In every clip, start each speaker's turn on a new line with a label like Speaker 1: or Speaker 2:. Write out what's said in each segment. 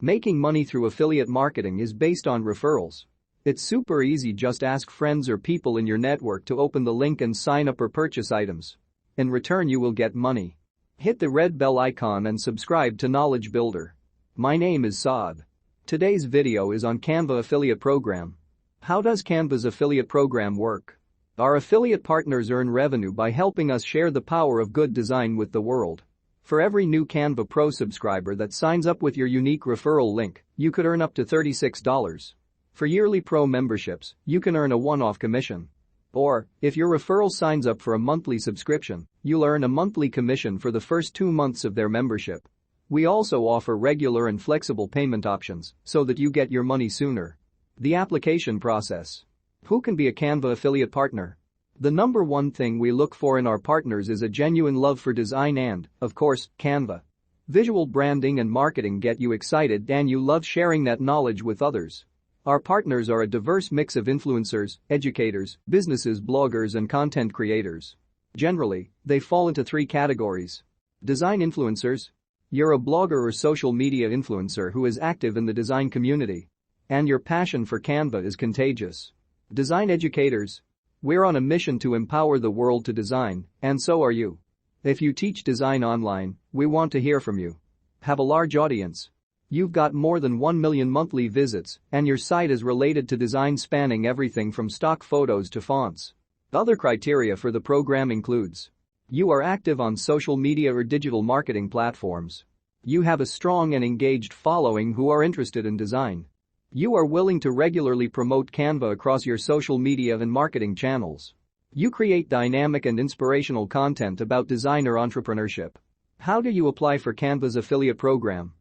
Speaker 1: Making money through affiliate marketing is based on referrals. It's super easy, just ask friends or people in your network to open the link and sign up or purchase items. In return you will get money. Hit the red bell icon and subscribe to Knowledge Builder. My name is Saad. Today's video is on Canva affiliate program. How does Canva's affiliate program work? Our affiliate partners earn revenue by helping us share the power of good design with the world. For every new Canva Pro subscriber that signs up with your unique referral link, you could earn up to $36. For yearly Pro memberships, you can earn a one-off commission. Or, if your referral signs up for a monthly subscription, you'll earn a monthly commission for the first 2 months of their membership. We also offer regular and flexible payment options so that you get your money sooner. The application process. Who can be a Canva affiliate partner? The number one thing we look for in our partners is a genuine love for design and, of course, Canva. Visual branding and marketing get you excited and you love sharing that knowledge with others. Our partners are a diverse mix of influencers, educators, businesses, bloggers and content creators. Generally, they fall into 3 categories. Design influencers. You're a blogger or social media influencer who is active in the design community. And your passion for Canva is contagious. Design educators. We're on a mission to empower the world to design, and so are you. If you teach design online, we want to hear from you. Have a large audience. You've got more than 1 million monthly visits, and your site is related to design spanning everything from stock photos to fonts. Other criteria for the program includes: you are active on social media or digital marketing platforms. You have a strong and engaged following who are interested in design. You are willing to regularly promote Canva across your social media and marketing channels. You create dynamic and inspirational content about design or entrepreneurship. How do you apply for Canva's affiliate program?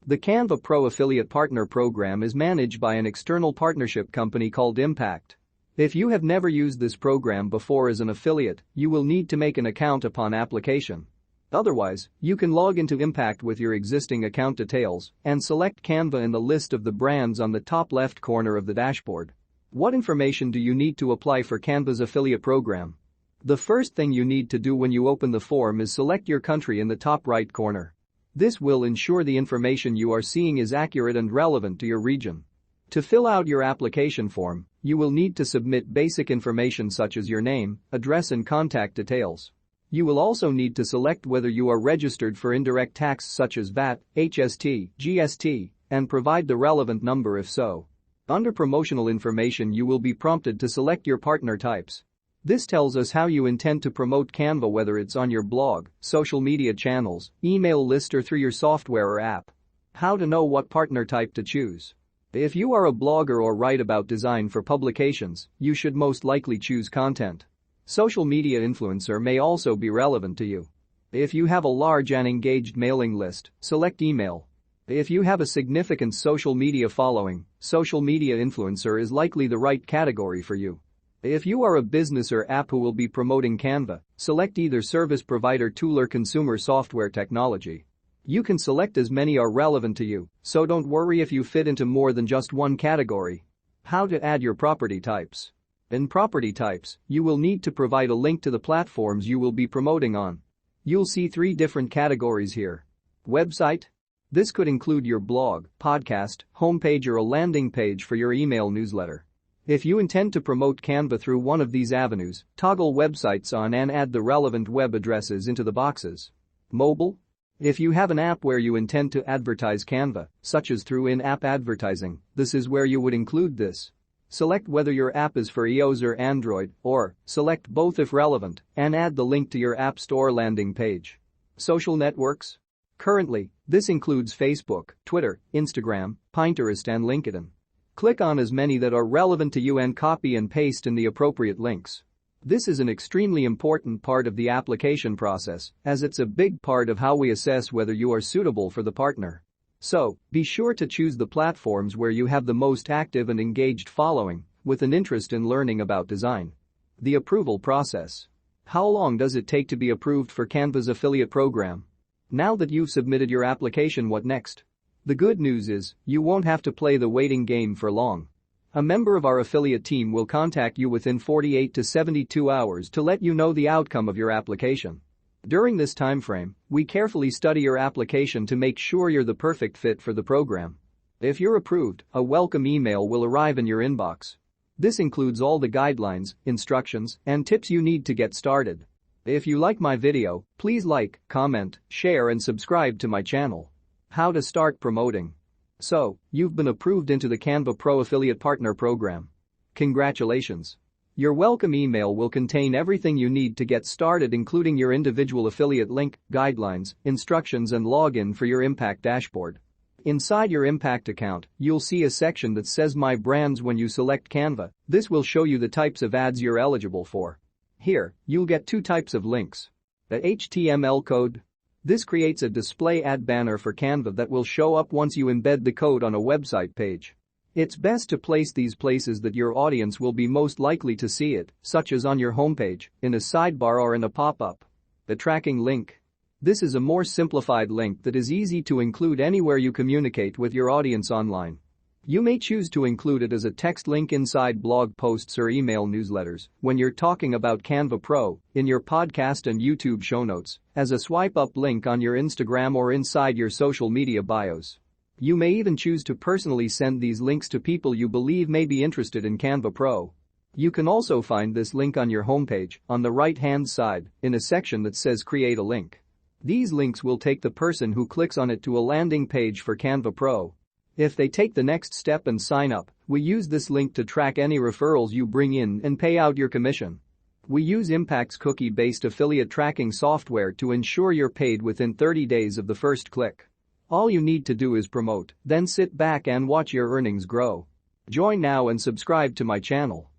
Speaker 1: The Canva Pro Affiliate Partner Program is managed by an external partnership company called Impact. If you have never used this program before as an affiliate, you will need to make an account upon application. Otherwise, you can log into Impact with your existing account details and select Canva in the list of the brands on the top left corner of the dashboard. What information do you need to apply for Canva's affiliate program? The first thing you need to do when you open the form is select your country in the top right corner. This will ensure the information you are seeing is accurate and relevant to your region. To fill out your application form, you will need to submit basic information such as your name, address and contact details. You will also need to select whether you are registered for indirect tax such as VAT, HST, GST, and provide the relevant number if so. Under promotional information you will be prompted to select your partner types. This tells us how you intend to promote Canva, whether it's on your blog, social media channels, email list or through your software or app. How to know what partner type to choose. If you are a blogger or write about design for publications, you should most likely choose content. Social media influencer may also be relevant to you. If you have a large and engaged mailing list, select email. If you have a significant social media following, social media influencer is likely the right category for you. If you are a business or app who will be promoting Canva, select either service provider tool or consumer software technology. You can select as many are relevant to you, so don't worry if you fit into more than just one category. How to add your property types. In property types, you will need to provide a link to the platforms you will be promoting on. You'll see 3 different categories here. Website. This could include your blog, podcast, homepage or a landing page for your email newsletter. If you intend to promote Canva through one of these avenues, toggle websites on and add the relevant web addresses into the boxes. Mobile. If you have an app where you intend to advertise Canva, such as through in-app advertising, this is where you would include this. Select whether your app is for iOS or Android, or select both if relevant, and add the link to your App Store landing page. Social networks. Currently, this includes Facebook, Twitter, Instagram, Pinterest and LinkedIn. Click on as many that are relevant to you and copy and paste in the appropriate links. This is an extremely important part of the application process, as it's a big part of how we assess whether you are suitable for the partner. So, be sure to choose the platforms where you have the most active and engaged following, with an interest in learning about design. The approval process. How long does it take to be approved for Canva's affiliate program? Now that you've submitted your application, what next? The good news is, you won't have to play the waiting game for long. A member of our affiliate team will contact you within 48 to 72 hours to let you know the outcome of your application. During this time frame, we carefully study your application to make sure you're the perfect fit for the program. If you're approved, a welcome email will arrive in your inbox. This includes all the guidelines, instructions, and tips you need to get started. If you like my video, please like, comment, share and subscribe to my channel. How to start promoting. So, you've been approved into the Canva Pro Affiliate Partner Program. Congratulations. Your welcome email will contain everything you need to get started, including your individual affiliate link, guidelines, instructions and login for your Impact dashboard. Inside your Impact account, you'll see a section that says My Brands. When you select Canva, this will show you the types of ads you're eligible for. Here, you'll get two types of links. The HTML code. This creates a display ad banner for Canva that will show up once you embed the code on a website page. It's best to place these places that your audience will be most likely to see it, such as on your homepage, in a sidebar or in a pop-up. The tracking link. This is a more simplified link that is easy to include anywhere you communicate with your audience online. You may choose to include it as a text link inside blog posts or email newsletters when you're talking about Canva Pro, in your podcast and YouTube show notes, as a swipe-up link on your Instagram or inside your social media bios. You may even choose to personally send these links to people you believe may be interested in Canva Pro. You can also find this link on your homepage, on the right-hand side, in a section that says Create a Link. These links will take the person who clicks on it to a landing page for Canva Pro. If they take the next step and sign up, we use this link to track any referrals you bring in and pay out your commission. We use Impact's cookie-based affiliate tracking software to ensure you're paid within 30 days of the first click. All you need to do is promote, then sit back and watch your earnings grow. Join now and subscribe to my channel.